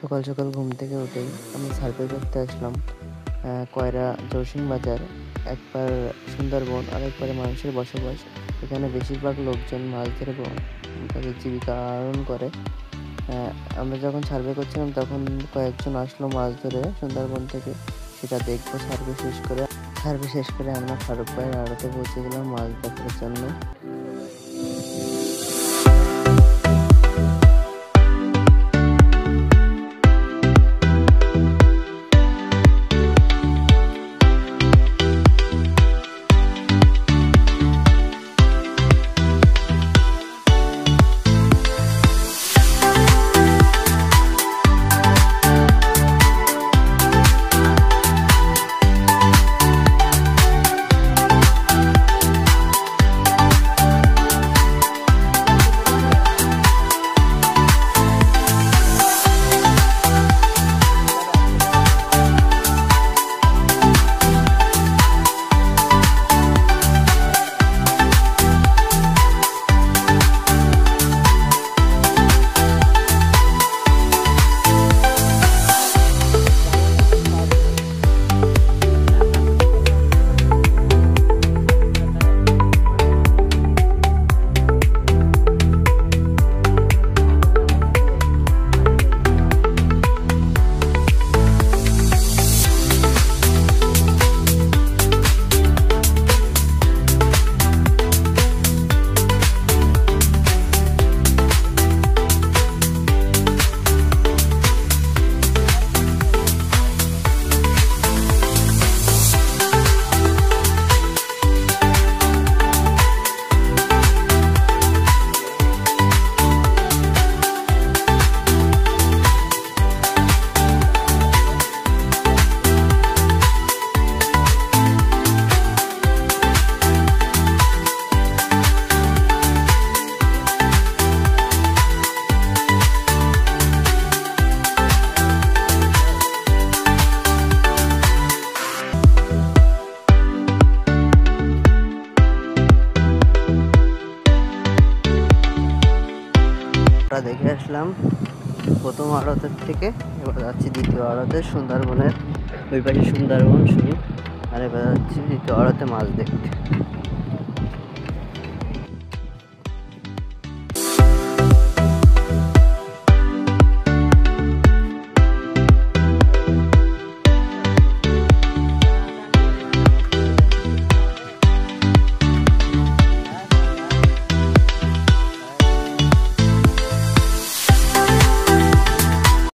সকাল সকাল ঘুম থেকে উঠেই আমি সার্ভে করতে আসলাম কয়রা জয়সিং বাজার। একবার সুন্দরবন আর একবারে মানুষের বসবাস। এখানে বেশিরভাগ লোকজন মাছ ধরে তাদের জীবিকা আহরণ করে। আমরা যখন সার্ভে করছিলাম তখন কয়েকজন আসলো মাছ ধরে সুন্দরবন থেকে, সেটা দেখবো। সার্ভে শেষ করে আমরা ফারুক ভাইয়ের আড়তে পৌঁছে গেলাম মাছ দেখার জন্য। দেখে আসলাম প্রথম আড়তের থেকে, এবার যাচ্ছি দ্বিতীয় আড়তে। সুন্দরবনের ওই পাশে সুন্দরবন শুরু, আর এবার যাচ্ছি দ্বিতীয় আড়তে মাছ দেখতে।